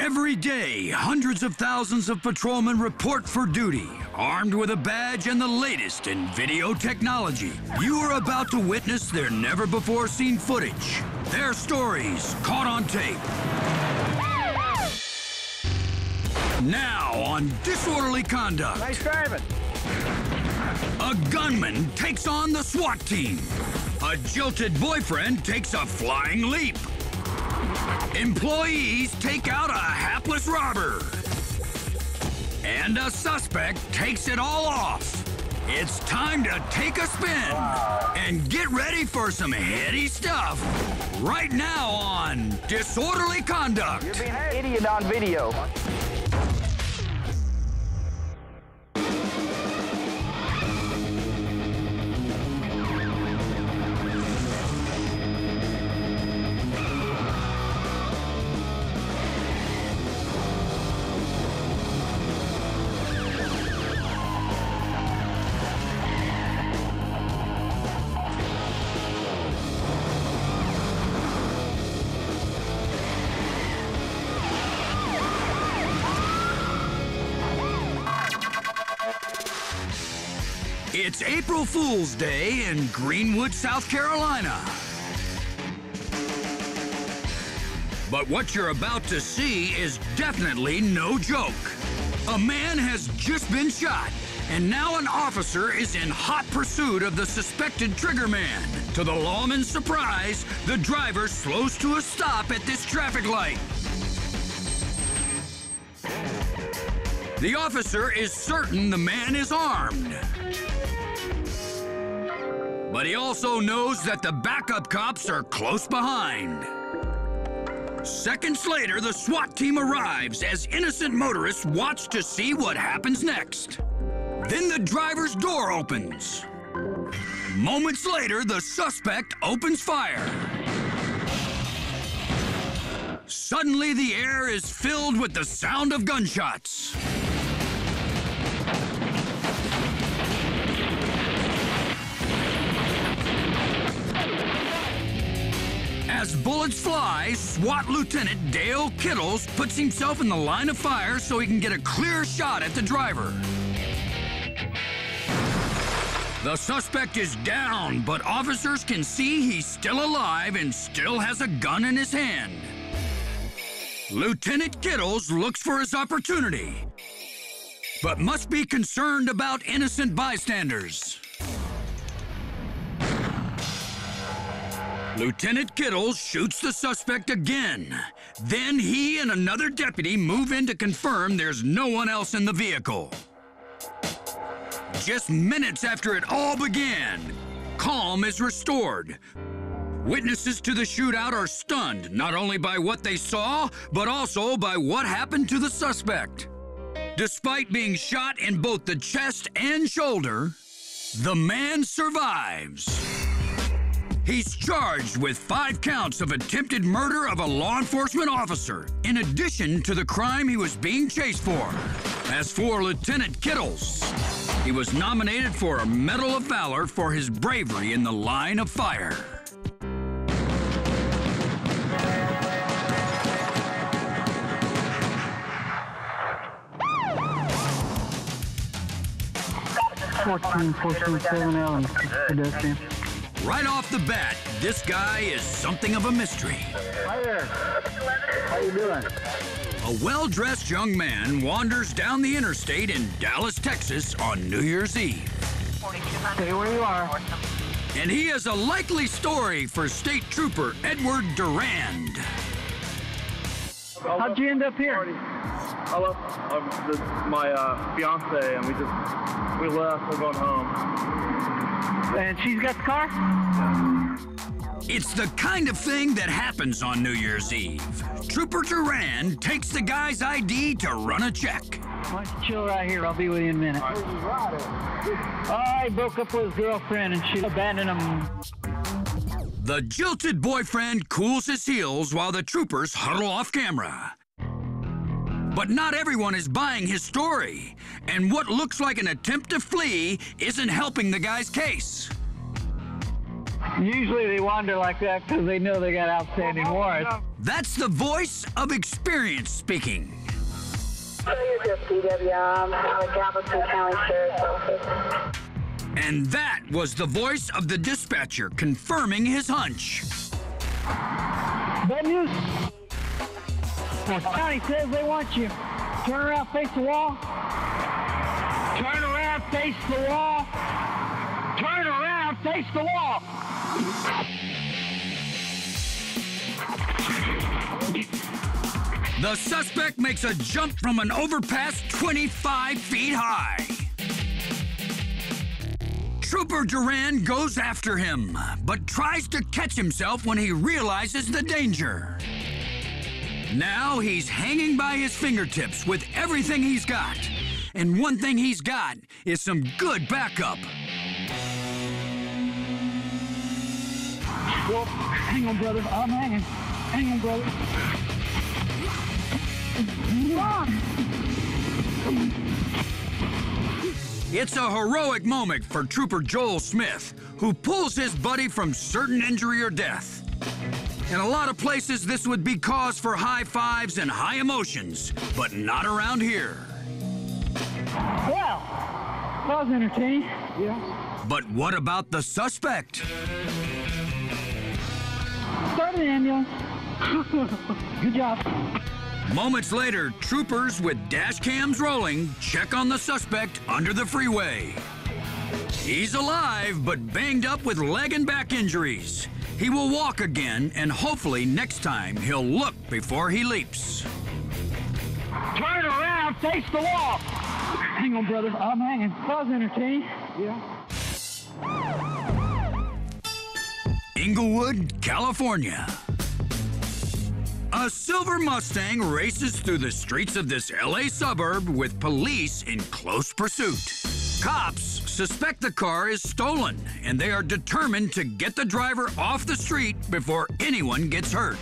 Every day, hundreds of thousands of patrolmen report for duty, armed with a badge and the latest in video technology. You are about to witness their never-before-seen footage, their stories caught on tape. Now on Disorderly Conduct. Nice driving. A gunman takes on the SWAT team. A jilted boyfriend takes a flying leap. Employees take out a hapless robber. And a suspect takes it all off. It's time to take a spin and get ready for some heady stuff right now on Disorderly Conduct. You're being an idiot on video. It's April Fool's Day in Greenwood, South Carolina. But what you're about to see is definitely no joke. A man has just been shot, and now an officer is in hot pursuit of the suspected trigger man. To the lawman's surprise, the driver slows to a stop at this traffic light. The officer is certain the man is armed. But he also knows that the backup cops are close behind. Seconds later, the SWAT team arrives as innocent motorists watch to see what happens next. Then the driver's door opens. Moments later, the suspect opens fire. Suddenly, the air is filled with the sound of gunshots. As bullets fly, SWAT Lieutenant Dale Kittles puts himself in the line of fire so he can get a clear shot at the driver. The suspect is down, but officers can see he's still alive and still has a gun in his hand. Lieutenant Kittles looks for his opportunity, but must be concerned about innocent bystanders. Lieutenant Kittles shoots the suspect again. Then he and another deputy move in to confirm there's no one else in the vehicle. Just minutes after it all began, calm is restored. Witnesses to the shootout are stunned, not only by what they saw, but also by what happened to the suspect. Despite being shot in both the chest and shoulder, the man survives. He's charged with 5 counts of attempted murder of a law enforcement officer, in addition to the crime he was being chased for. As for Lieutenant Kittles, he was nominated for a Medal of Valor for his bravery in the line of fire. Right off the bat, this guy is something of a mystery. Hi there. How you doing? A well-dressed young man wanders down the interstate in Dallas, Texas on New Year's Eve. Stay where you are. And he has a likely story for State Trooper Edward Durand. How'd you end up here? I left my fiance, and we left. We're going home. And she's got the car? It's the kind of thing that happens on New Year's Eve. Trooper Durand takes the guy's ID to run a check. Why don't you chill right here? I'll be with you in a minute. I broke up with his girlfriend and she abandoned him. The jilted boyfriend cools his heels while the troopers huddle off camera. But not everyone is buying his story, and what looks like an attempt to flee isn't helping the guy's case. Usually they wander like that because they know they got outstanding warrants. That's the voice of experience speaking. Galveston County Sheriff's Office. And that was the voice of the dispatcher confirming his hunch. Bad news. The county says they want you. Turn around, face the wall. Turn around, face the wall. Turn around, face the wall. The suspect makes a jump from an overpass 25 feet high. Trooper Duran goes after him, but tries to catch himself when he realizes the danger. Now he's hanging by his fingertips with everything he's got. And one thing he's got is some good backup. Well, hang on, brother. I'm hanging. Hang on, brother. It's a heroic moment for Trooper Joel Smith, who pulls his buddy from certain injury or death. In a lot of places, this would be cause for high fives and high emotions, but not around here. Well, that was entertaining. Yeah. But what about the suspect? Start an ambulance. Good job. Moments later, troopers with dash cams rolling check on the suspect under the freeway. He's alive, but banged up with leg and back injuries. He will walk again, and hopefully next time he'll look before he leaps. Turn around, face the wall. Hang on, brother. I'm hanging. That was entertaining. Yeah. Inglewood, California. A silver Mustang races through the streets of this LA suburb with police in close pursuit. Cops suspect the car is stolen, and they are determined to get the driver off the street before anyone gets hurt.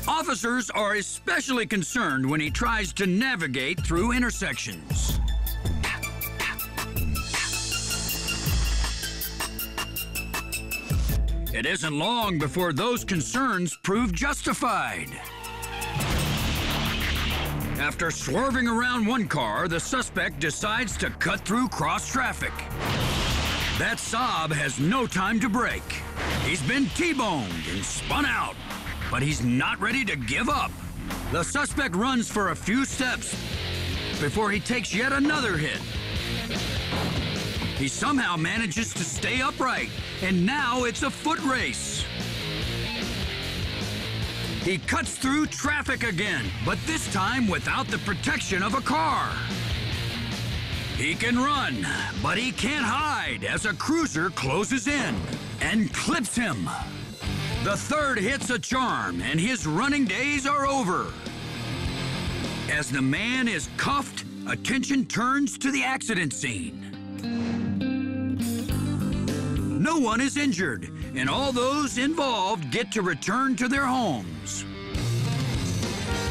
Officers are especially concerned when he tries to navigate through intersections. It isn't long before those concerns prove justified. After swerving around one car, the suspect decides to cut through cross traffic. That Saab has no time to brake. He's been T-boned and spun out, but he's not ready to give up. The suspect runs for a few steps before he takes yet another hit. He somehow manages to stay upright, and now it's a foot race. He cuts through traffic again, but this time without the protection of a car. He can run, but he can't hide as a cruiser closes in and clips him. The third hit's a charm, and his running days are over. As the man is cuffed, attention turns to the accident scene. No one is injured, and all those involved get to return to their homes.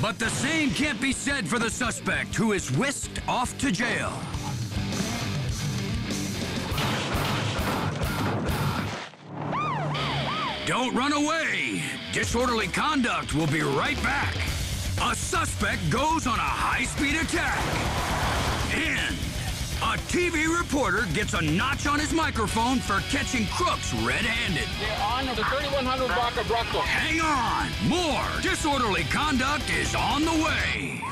But the same can't be said for the suspect, who is whisked off to jail. Don't run away. Disorderly conduct will be right back. A suspect goes on a high-speed attack. And a TV reporter gets a notch on his microphone for catching crooks red-handed. They're on the 3100 block of Brockville. Hang on! More disorderly conduct is on the way.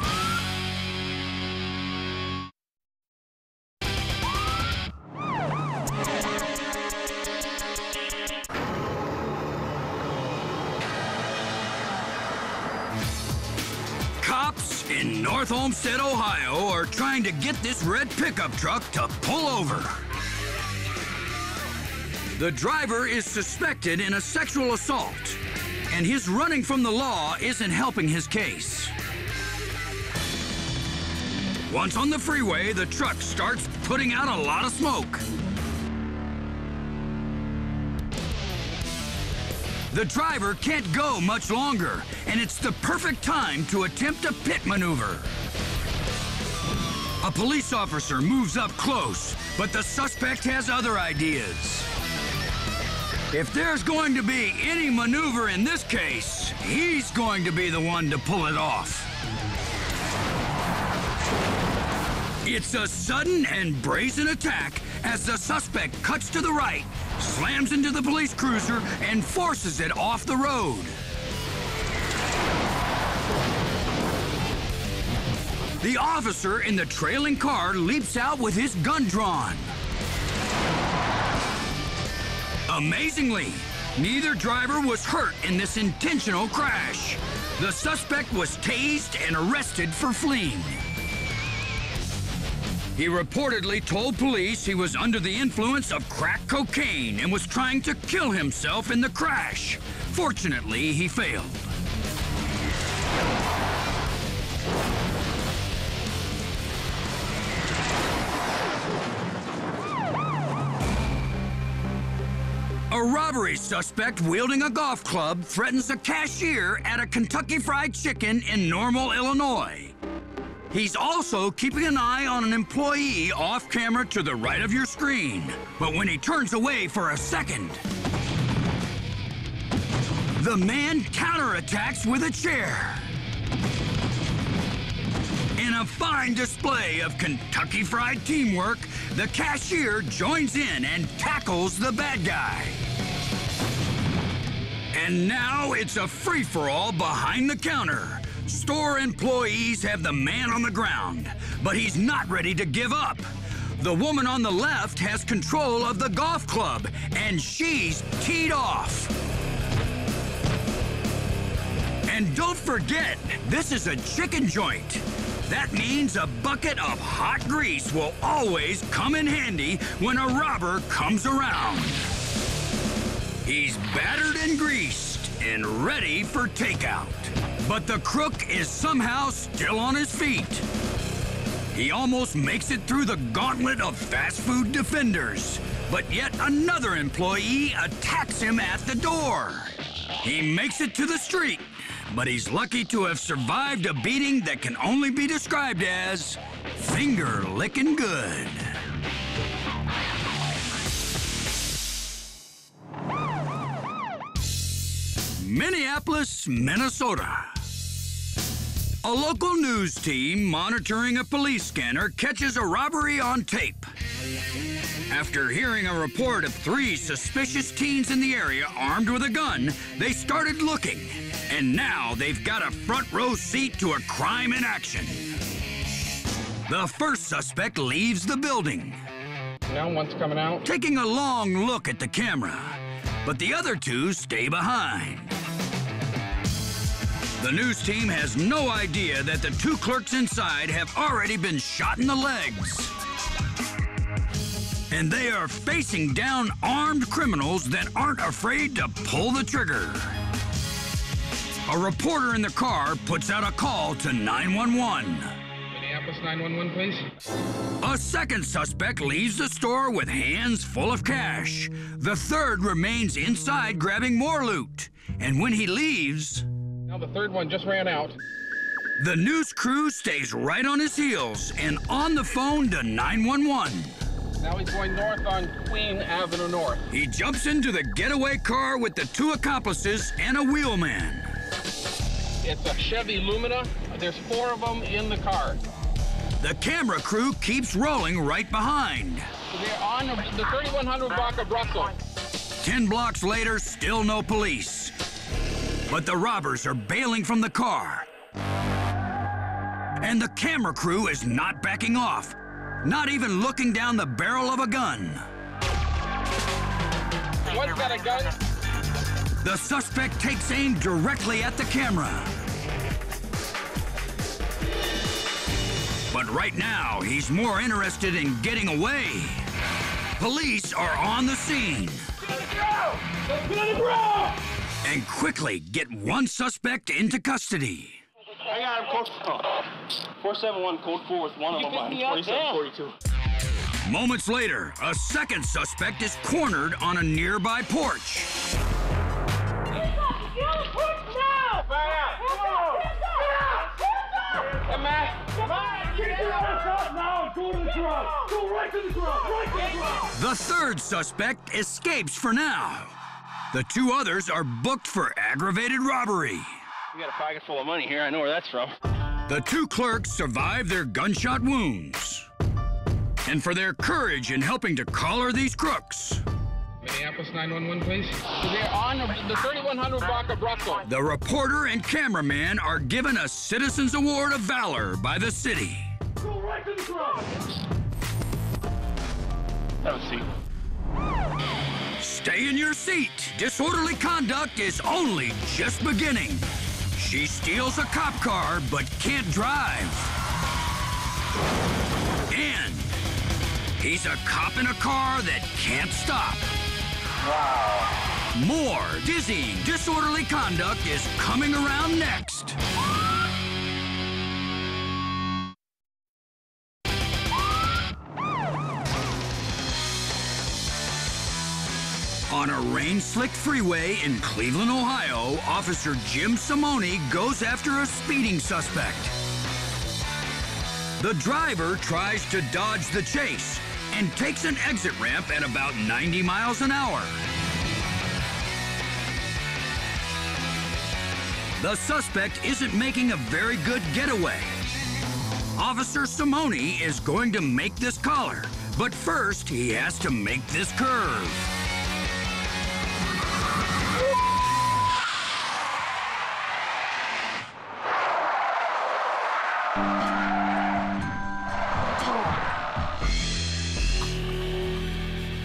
Cops in North Olmsted, Ohio are trying to get this red pickup truck to pull over. The driver is suspected in a sexual assault, and his running from the law isn't helping his case. Once on the freeway, the truck starts putting out a lot of smoke. The driver can't go much longer, and it's the perfect time to attempt a pit maneuver. A police officer moves up close, but the suspect has other ideas. If there's going to be any maneuver in this case, he's going to be the one to pull it off. It's a sudden and brazen attack as the suspect cuts to the right, slams into the police cruiser, and forces it off the road. The officer in the trailing car leaps out with his gun drawn. Amazingly, neither driver was hurt in this intentional crash. The suspect was tased and arrested for fleeing. He reportedly told police he was under the influence of crack cocaine and was trying to kill himself in the crash. Fortunately, he failed. A robbery suspect wielding a golf club threatens a cashier at a Kentucky Fried Chicken in Normal, Illinois. He's also keeping an eye on an employee off camera to the right of your screen. But when he turns away for a second, the man counterattacks with a chair. In a fine display of Kentucky Fried teamwork, the cashier joins in and tackles the bad guy. And now it's a free-for-all behind the counter. Store employees have the man on the ground, but he's not ready to give up. The woman on the left has control of the golf club, and she's teed off. And don't forget, this is a chicken joint. That means a bucket of hot grease will always come in handy when a robber comes around. He's battered and greased and ready for takeout. But the crook is somehow still on his feet. He almost makes it through the gauntlet of fast food defenders. But yet another employee attacks him at the door. He makes it to the street, but he's lucky to have survived a beating that can only be described as finger-licking good. Minneapolis, Minnesota. A local news team monitoring a police scanner catches a robbery on tape. After hearing a report of 3 suspicious teens in the area armed with a gun, they started looking. And now they've got a front row seat to a crime in action. The first suspect leaves the building. Now one's coming out. Taking a long look at the camera. But the other 2 stay behind. The news team has no idea that the 2 clerks inside have already been shot in the legs. And they are facing down armed criminals that aren't afraid to pull the trigger. A reporter in the car puts out a call to 911. Minneapolis 911, please. A second suspect leaves the store with hands full of cash. The third remains inside grabbing more loot. And when he leaves, Now the third one just ran out. the news crew stays right on his heels and on the phone to 911. Now he's going north on Queen Avenue North. He jumps into the getaway car with the 2 accomplices and a wheelman. It's a Chevy Lumina. There's 4 of them in the car. The camera crew keeps rolling right behind. They're on the 3100 block of Brussels. 10 blocks later, still no police. But the robbers are bailing from the car. And the camera crew is not backing off, not even looking down the barrel of a gun. One's got a gun. The suspect takes aim directly at the camera. But right now, he's more interested in getting away. Police are on the scene. And quickly get one suspect into custody. I got him code 471 code 4 with one of them on 2742. Moments later, a second suspect is cornered on a nearby porch. The third suspect escapes for now. The two others are booked for aggravated robbery. We got a pocket full of money here. I know where that's from. The two clerks survived their gunshot wounds. And for their courage in helping to collar these crooks. Minneapolis 911, please. They're on the 3100 block of Brocco. The reporter and cameraman are given a Citizens Award of Valor by the city. Go right to the cross. Have a seat. Stay in your seat. Disorderly conduct is only just beginning. She steals a cop car but can't drive. And he's a cop in a car that can't stop. Wow. More dizzying, disorderly conduct is coming around next. On a rain-slicked freeway in Cleveland, Ohio, Officer Jim Simone goes after a speeding suspect. The driver tries to dodge the chase and takes an exit ramp at about 90 miles an hour. The suspect isn't making a very good getaway. Officer Simone is going to make this collar, but first he has to make this curve.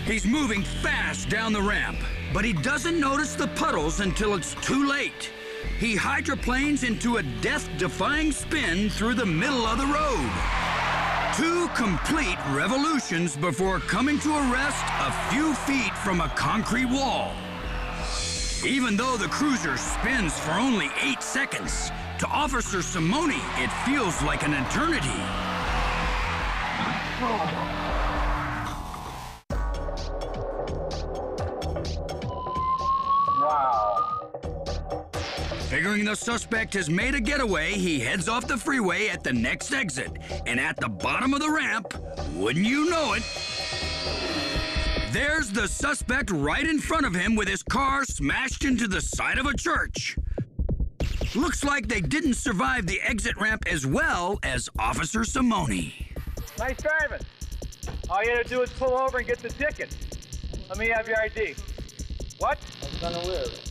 He's moving fast down the ramp, but he doesn't notice the puddles until it's too late. He hydroplanes into a death-defying spin through the middle of the road. 2 complete revolutions before coming to a rest a few feet from a concrete wall. Even though the cruiser spins for only 8 seconds, to Officer Simone, it feels like an eternity. Figuring the suspect has made a getaway, he heads off the freeway at the next exit. And at the bottom of the ramp, wouldn't you know it, there's the suspect right in front of him with his car smashed into the side of a church. Looks like they didn't survive the exit ramp as well as Officer Simone. Nice driving. All you had to do is pull over and get the ticket. Let me have your ID. What? I was unaware of it.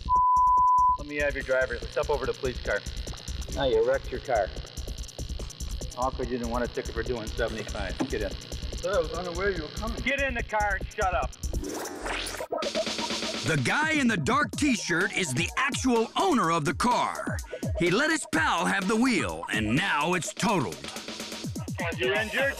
Let me have your driver. Step over to the police car. Now you wrecked your car. Awkward you didn't want a ticket for doing 75. Get in. Sir, I was unaware you were coming. Get in the car and shut up. The guy in the dark t-shirt is the actual owner of the car. He let his pal have the wheel, and now it's totaled. You injured?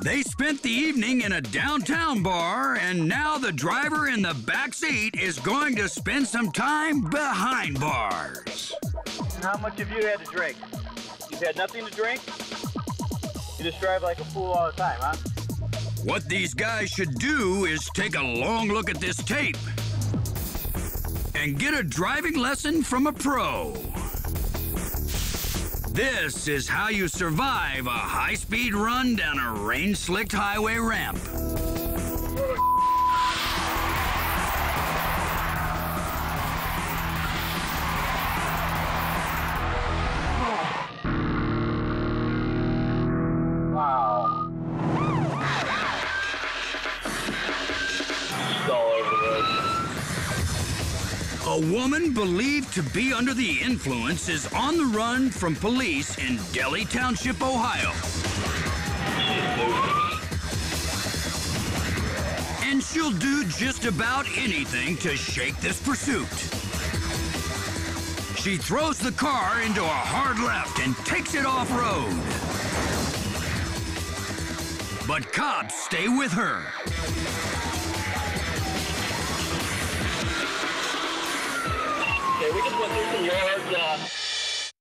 They spent the evening in a downtown bar, and now the driver in the back seat is going to spend some time behind bars. How much have you had to drink? You've had nothing to drink? You just drive like a fool all the time, huh? What these guys should do is take a long look at this tape and get a driving lesson from a pro. This is how you survive a high-speed run down a rain-slicked highway ramp. Wow. A woman believed to be under the influence is on the run from police in Delhi Township, Ohio. And she'll do just about anything to shake this pursuit. She throws the car into a hard left and takes it off-road. But cops stay with her. Okay, we just went through some yards.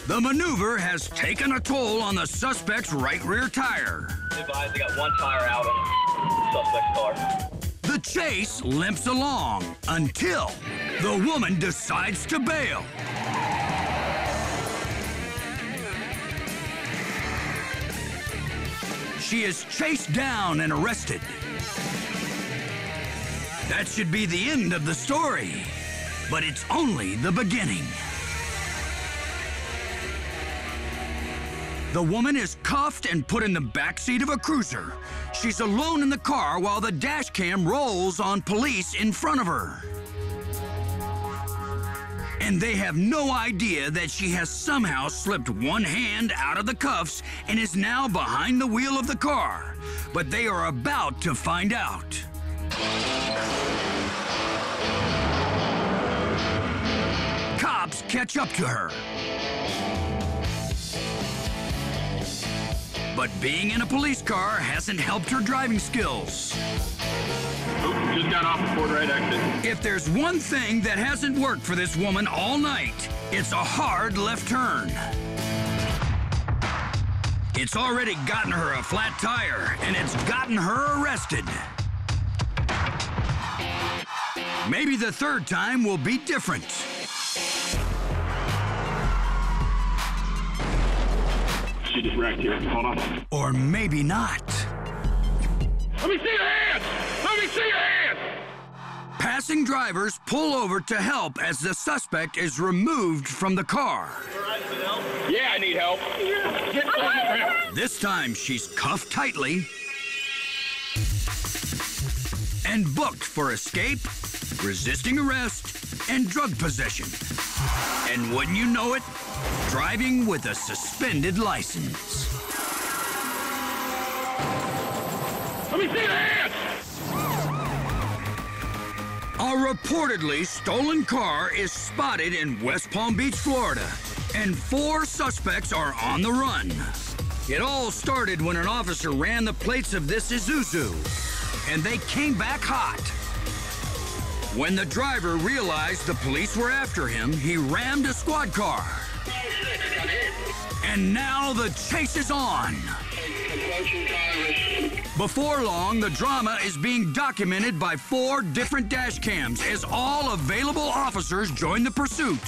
The maneuver has taken a toll on the suspect's right rear tire. Advised, they got one tire out on the suspect's car. The chase limps along until the woman decides to bail. She is chased down and arrested. That should be the end of the story, but it's only the beginning. The woman is cuffed and put in the backseat of a cruiser. She's alone in the car while the dash cam rolls on police in front of her. And they have no idea that she has somehow slipped one hand out of the cuffs and is now behind the wheel of the car. But they are about to find out. Cops catch up to her. But being in a police car hasn't helped her driving skills. Oops, just got off before the right exit. If there's one thing that hasn't worked for this woman all night, it's a hard left turn. It's already gotten her a flat tire, and it's gotten her arrested. Maybe the third time will be different. She just wrecked here. Hold on. Or maybe not. Let me see your hands! Let me see your hands! Passing drivers pull over to help as the suspect is removed from the car. Yeah, I need help. This time she's cuffed tightly and booked for escape, resisting arrest, and drug possession. And wouldn't you know it, driving with a suspended license. Let me see your hands! A reportedly stolen car is spotted in West Palm Beach, Florida, and 4 suspects are on the run. It all started when an officer ran the plates of this Isuzu, and they came back hot. When the driver realized the police were after him, he rammed a squad car. And now the chase is on. Before long, the drama is being documented by 4 different dash cams as all available officers join the pursuit.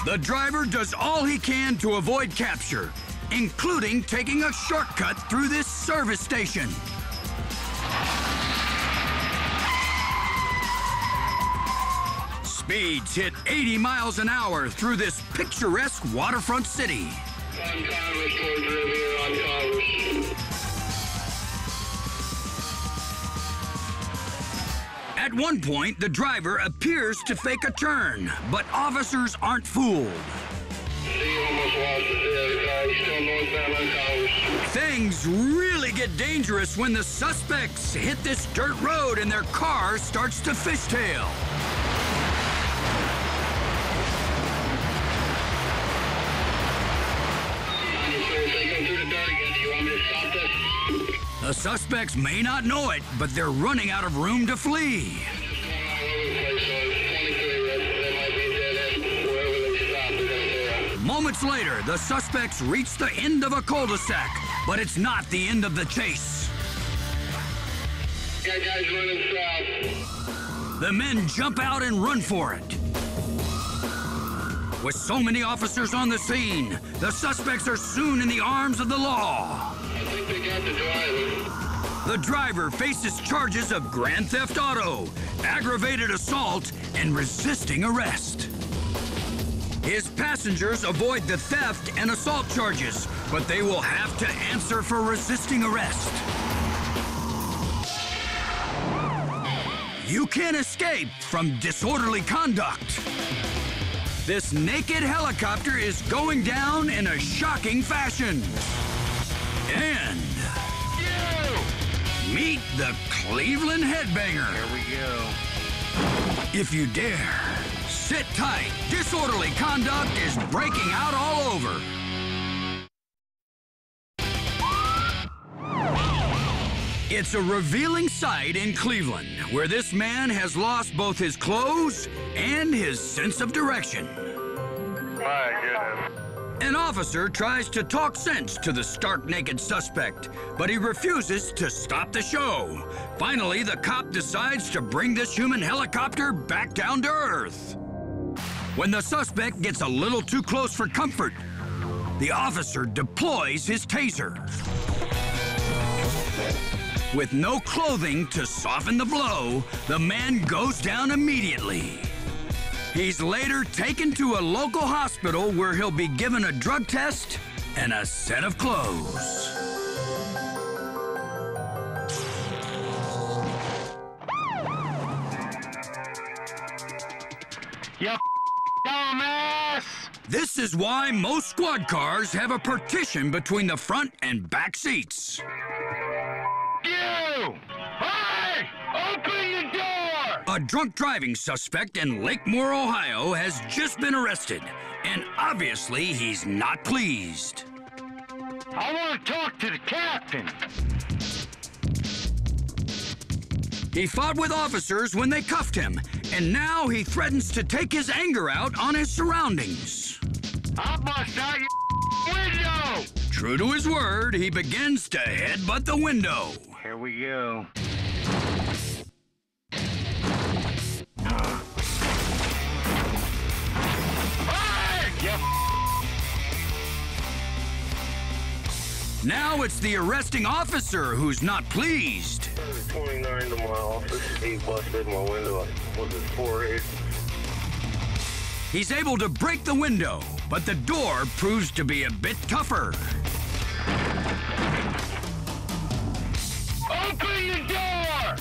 The driver does all he can to avoid capture, including taking a shortcut through this service station. Speeds hit 80 miles an hour through this picturesque waterfront city. At one point, the driver appears to fake a turn, but officers aren't fooled. Things really get dangerous when the suspects hit this dirt road and their car starts to fishtail. The suspects may not know it, but they're running out of room to flee. Moments later, the suspects reach the end of a cul-de-sac, but it's not the end of the chase. Got guys running south. The men jump out and run for it. With so many officers on the scene, the suspects are soon in the arms of the law. I think they got the driver. The driver faces charges of grand theft auto, aggravated assault, and resisting arrest. His passengers avoid the theft and assault charges, but they will have to answer for resisting arrest. You can't escape from disorderly conduct. This naked helicopter is going down in a shocking fashion. And meet the Cleveland Headbanger. Here we go. If you dare, sit tight. Disorderly conduct is breaking out all over. It's a revealing sight in Cleveland, where this man has lost both his clothes and his sense of direction. My goodness. An officer tries to talk sense to the stark naked suspect, but he refuses to stop the show. Finally, the cop decides to bring this human helicopter back down to earth. When the suspect gets a little too close for comfort, The officer deploys his taser. With no clothing to soften the blow, the man goes down immediately. He's later taken to a local hospital where he'll be given a drug test and a set of clothes. You dumbass! This is why most squad cars have a partition between the front and back seats. You! Hey! Open the door! A drunk driving suspect in Lake Moore, Ohio has just been arrested, and obviously he's not pleased. I want to talk to the captain. He fought with officers when they cuffed him, and now he threatens to take his anger out on his surroundings. I'll bust out your window! True to his word, he begins to headbutt the window. Here we go. Now it's the arresting officer who's not pleased. 29 to my office. He busted my window with his forehead. He's able to break the window, but the door proves to be a bit tougher. Open the door!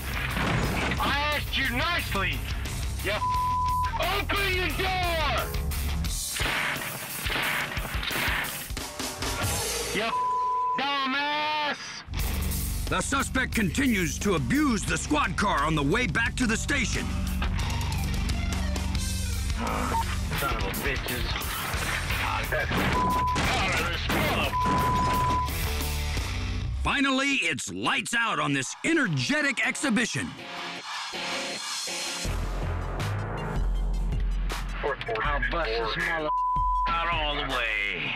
I asked you nicely. You open the door! You dumbass! The suspect continues to abuse the squad car on the way back to the station. Son of a bitches. Finally, it's lights out on this energetic exhibition. I'll bust this mother out all the way.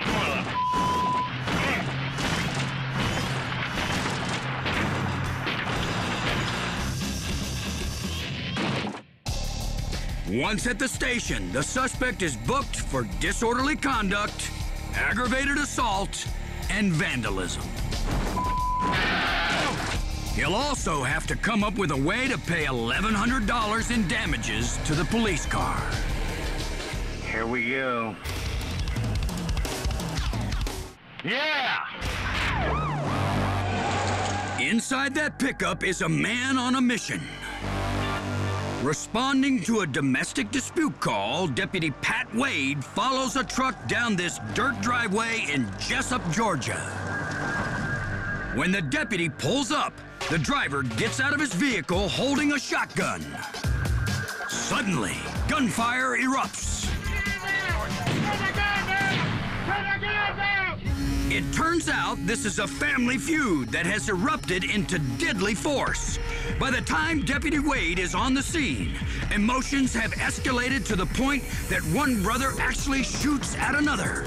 Once at the station, the suspect is booked for disorderly conduct, aggravated assault, and vandalism. He'll also have to come up with a way to pay $1,100 in damages to the police car. Here we go. Yeah! Inside that pickup is a man on a mission. Responding to a domestic dispute call, Deputy Pat Wade follows a truck down this dirt driveway in Jessup, Georgia. When the deputy pulls up, the driver gets out of his vehicle holding a shotgun. Suddenly, gunfire erupts. It turns out this is a family feud that has erupted into deadly force. By the time Deputy Wade is on the scene, emotions have escalated to the point that one brother actually shoots at another.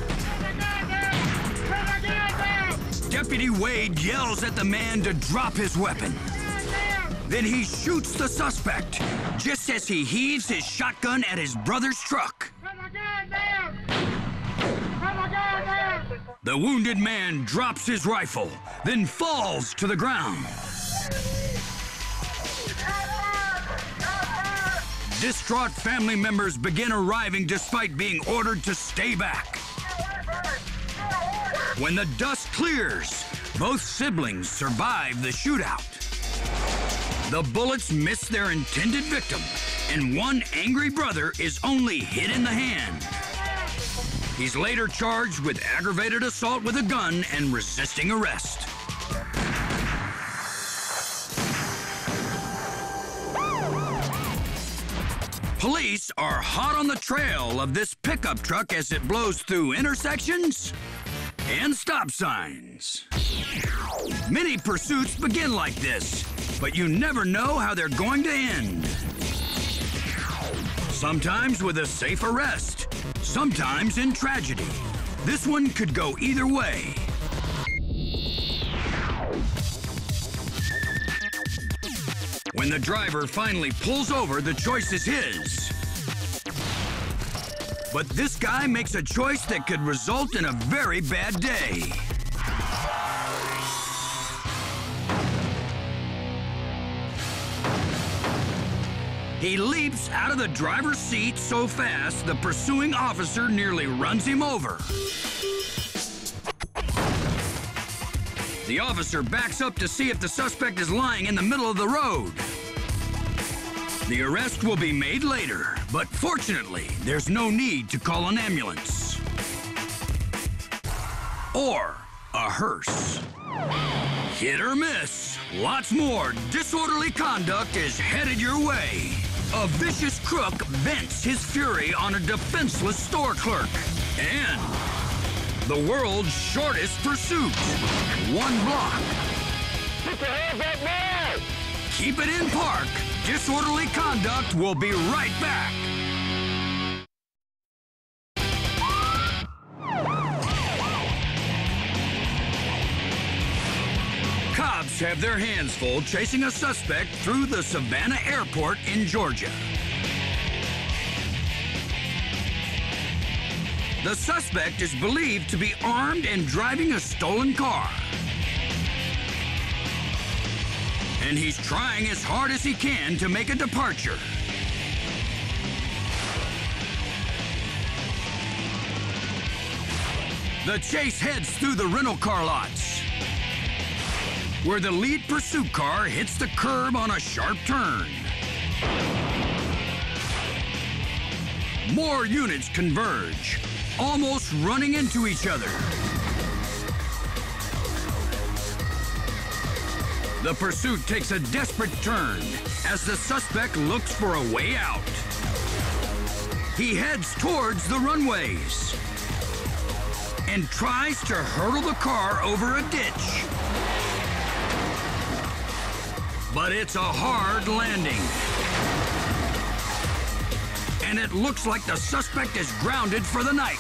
Deputy Wade yells at the man to drop his weapon. Then he shoots the suspect, just as he heaves his shotgun at his brother's truck. The wounded man drops his rifle, then falls to the ground. Distraught family members begin arriving despite being ordered to stay back. When the dust clears, both siblings survive the shootout. The bullets miss their intended victim, and one angry brother is only hit in the hand. He's later charged with aggravated assault with a gun and resisting arrest. Police are hot on the trail of this pickup truck as it blows through intersections and stop signs. Many pursuits begin like this, but you never know how they're going to end. Sometimes with a safe arrest, sometimes in tragedy. This one could go either way. When the driver finally pulls over, the choice is his. But this guy makes a choice that could result in a very bad day. He leaps out of the driver's seat so fast, the pursuing officer nearly runs him over. The officer backs up to see if the suspect is lying in the middle of the road. The arrest will be made later, but fortunately, there's no need to call an ambulance. Or a hearse. Hit or miss. Lots more disorderly conduct is headed your way. A vicious crook vents his fury on a defenseless store clerk. And the world's shortest pursuit. 1 block. Put your hands up now! Keep it in park. Disorderly conduct will be right back. Cops have their hands full chasing a suspect through the Savannah Airport in Georgia. The suspect is believed to be armed and driving a stolen car. And he's trying as hard as he can to make a departure. The chase heads through the rental car lots, where the lead pursuit car hits the curb on a sharp turn. More units converge, almost running into each other. The pursuit takes a desperate turn as the suspect looks for a way out. He heads towards the runways and tries to hurdle the car over a ditch. But it's a hard landing. And it looks like the suspect is grounded for the night.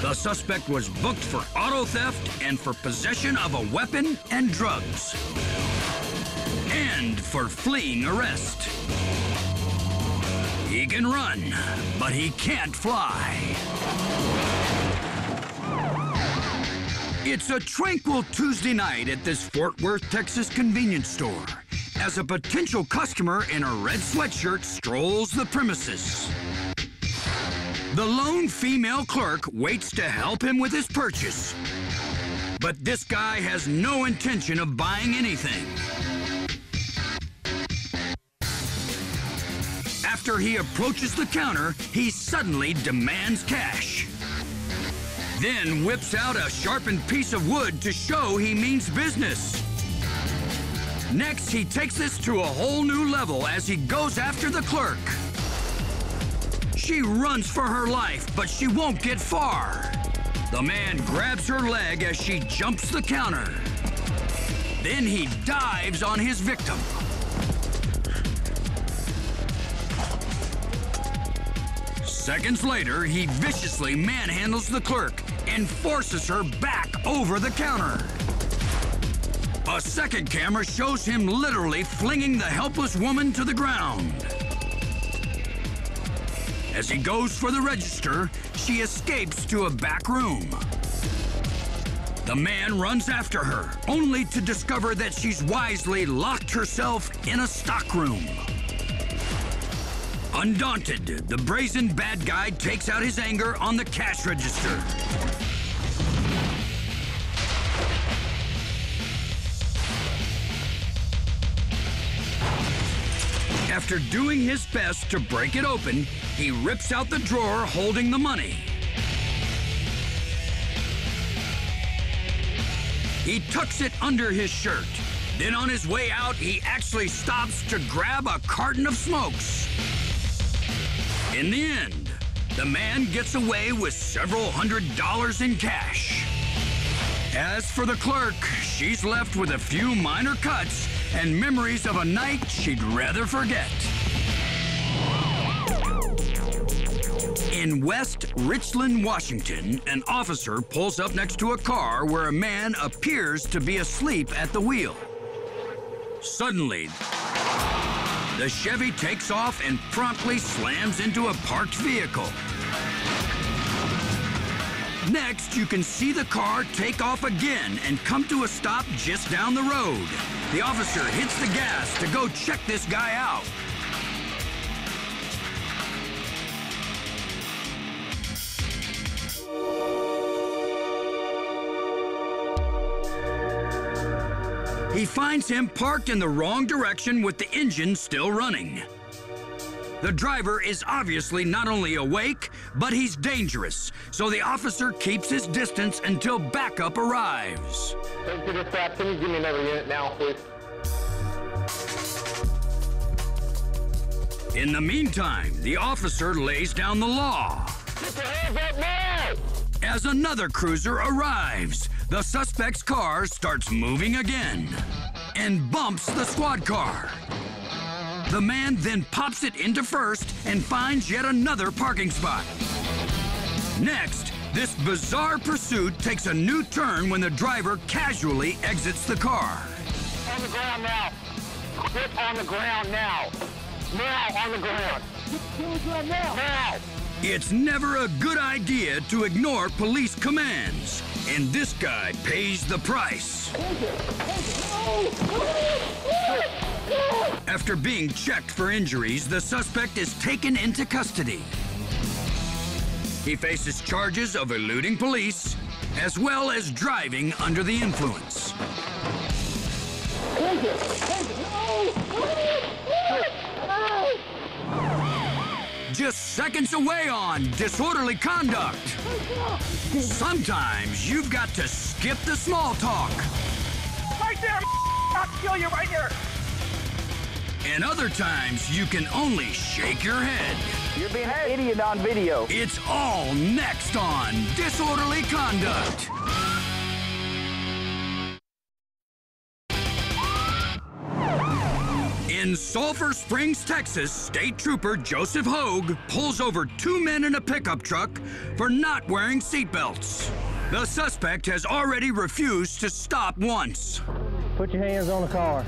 The suspect was booked for auto theft and for possession of a weapon and drugs. And for fleeing arrest. He can run, but he can't fly. It's a tranquil Tuesday night at this Fort Worth, Texas convenience store as a potential customer in a red sweatshirt strolls the premises. The lone female clerk waits to help him with his purchase. But this guy has no intention of buying anything. After he approaches the counter, he suddenly demands cash. Then whips out a sharpened piece of wood to show he means business. Next, he takes this to a whole new level as he goes after the clerk. She runs for her life, but she won't get far. The man grabs her leg as she jumps the counter. Then he dives on his victim. Seconds later, he viciously manhandles the clerk and forces her back over the counter. A second camera shows him literally flinging the helpless woman to the ground. As he goes for the register, she escapes to a back room. The man runs after her, only to discover that she's wisely locked herself in a stockroom. Undaunted, the brazen bad guy takes out his anger on the cash register. After doing his best to break it open, he rips out the drawer holding the money. He tucks it under his shirt. Then on his way out, he actually stops to grab a carton of smokes. In the end, the man gets away with several $100s in cash. As for the clerk, she's left with a few minor cuts and memories of a night she'd rather forget. In West Richland, Washington, an officer pulls up next to a car where a man appears to be asleep at the wheel. Suddenly, The Chevy takes off and promptly slams into a parked vehicle. Next, you can see the car take off again and come to a stop just down the road. The officer hits the gas to go check this guy out. He finds him parked in the wrong direction with the engine still running. The driver is obviously not only awake, but he's dangerous, so the officer keeps his distance until backup arrives. Thank you, dispatch. Can you give me another unit now, please? In the meantime, the officer lays down the law. Get your hands up now! As another cruiser arrives, the suspect's car starts moving again and bumps the squad car. The man then pops it into first and finds yet another parking spot. Next, this bizarre pursuit takes a new turn when the driver casually exits the car. On the ground now. Get on the ground now. Now on the ground. Now. It's never a good idea to ignore police commands, and this guy pays the price. After being checked for injuries, the suspect is taken into custody. He faces charges of eluding police, as well as driving under the influence. Just seconds away on disorderly conduct. Sometimes you've got to skip the small talk. Right there, I'll kill you right here. And other times you can only shake your head. You're being an idiot on video. It's all next on Disorderly Conduct. In Sulphur Springs, Texas, State Trooper Joseph Hogue pulls over two men in a pickup truck for not wearing seatbelts. The suspect has already refused to stop once. Put your hands on the car.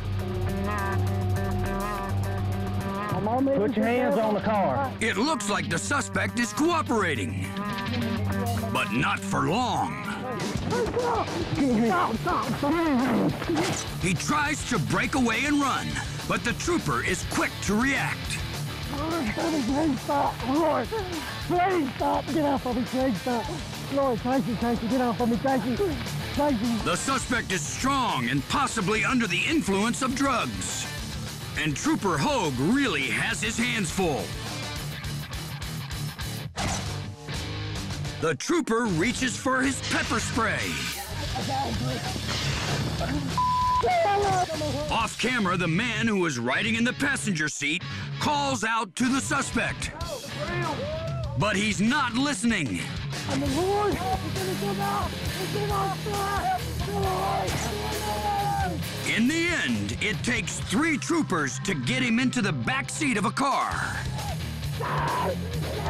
Put your hands on the car. It looks like the suspect is cooperating, but not for long. He tries to break away and run, but the trooper is quick to react. Please stop, Lord. Please stop. Get off of me, please stop. Lord, thank you, get off of me, thank you. Thank you. The suspect is strong and possibly under the influence of drugs. And Trooper Hogue really has his hands full. The trooper reaches for his pepper spray. Off camera, the man who was riding in the passenger seat calls out to the suspect. But he's not listening. In the end, it takes 3 troopers to get him into the back seat of a car.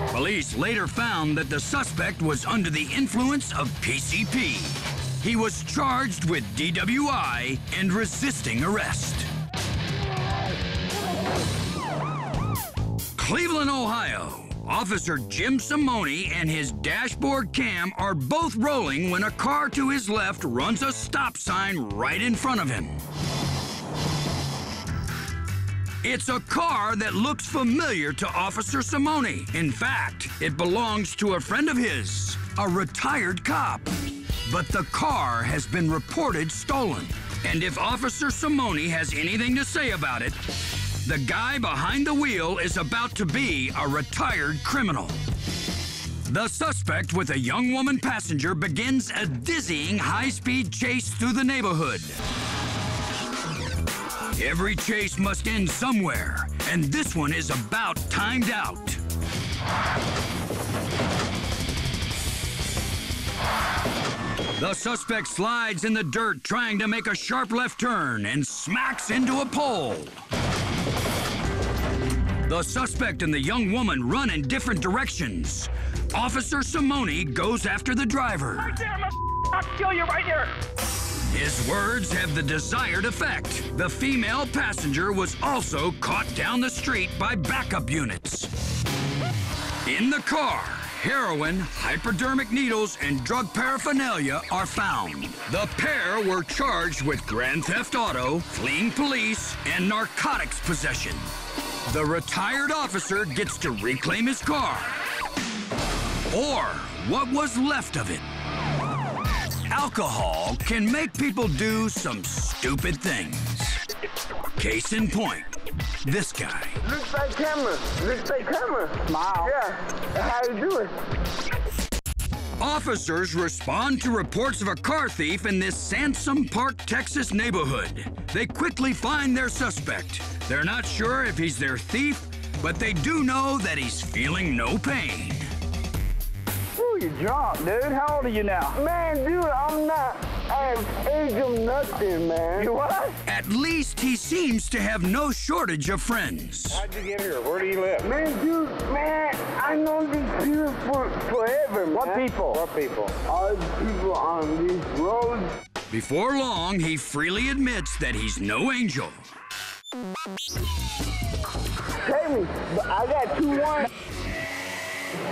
Police later found that the suspect was under the influence of PCP. He was charged with DWI and resisting arrest. Cleveland, Ohio. Officer Jim Simone and his dashboard cam are both rolling when a car to his left runs a stop sign right in front of him. It's a car that looks familiar to Officer Simone. In fact, it belongs to a friend of his, a retired cop. But the car has been reported stolen. And if Officer Simone has anything to say about it, the guy behind the wheel is about to be a retired criminal. The suspect with a young woman passenger begins a dizzying high-speed chase through the neighborhood. Every chase must end somewhere, and this one is about timed out. The suspect slides in the dirt trying to make a sharp left turn and smacks into a pole. The suspect and the young woman run in different directions. Officer Simone goes after the driver. Right there, I'll kill you right here. His words have the desired effect. The female passenger was also caught down the street by backup units. In the car, heroin, hypodermic needles, and drug paraphernalia are found. The pair were charged with grand theft auto, fleeing police, and narcotics possession. The retired officer gets to reclaim his car, or what was left of it. Alcohol can make people do some stupid things. Case in point, this guy. Looks like camera. Looks like camera. Smile. Yeah. How you doing? Officers respond to reports of a car thief in this Sansom Park, Texas neighborhood. They quickly find their suspect. They're not sure if he's their thief, but they do know that he's feeling no pain. Ooh, you're drunk, dude. How old are you now? Man, dude, I'm not at age of nothing, man. You what? At least he seems to have no shortage of friends. How'd you get here? Where do you live? Man, dude, man, I know these people forever, man. What people? What people? All the people on these roads. Before long, he freely admits that he's no angel. Tell me, but I got 2 warrants.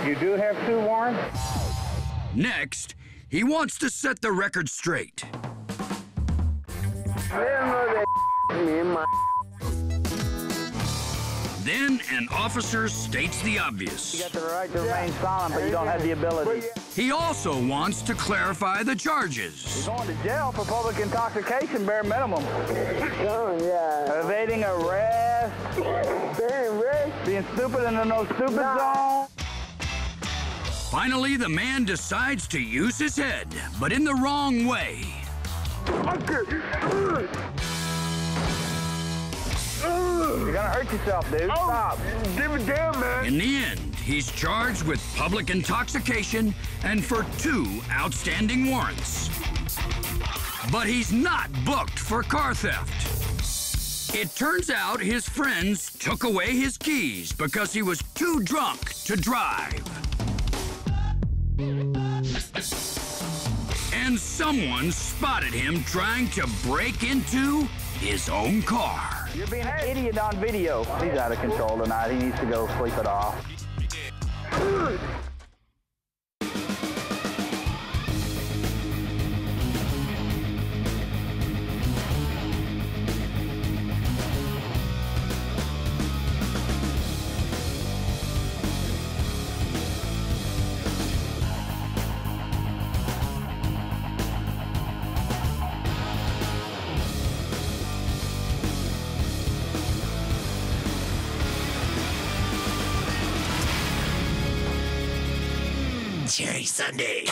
You do have 2 warrants? Next, he wants to set the record straight. They don't know that me and my. Then an officer states the obvious. You got the right to remain silent, but you don't have the ability. He also wants to clarify the charges. You're going to jail for public intoxication, bare minimum. Oh, yeah. Evading arrest. Damn, Ray. Being stupid in the no stupid zone. Finally, the man decides to use his head, but in the wrong way. You're gonna hurt yourself, dude. Stop. Give it down, man. In the end, he's charged with public intoxication and for 2 outstanding warrants. But he's not booked for car theft. It turns out his friends took away his keys because he was too drunk to drive. And someone spotted him trying to break into his own car. You're being an idiot on video. He's out of control tonight. He needs to go sleep it off. Cherry Sunday.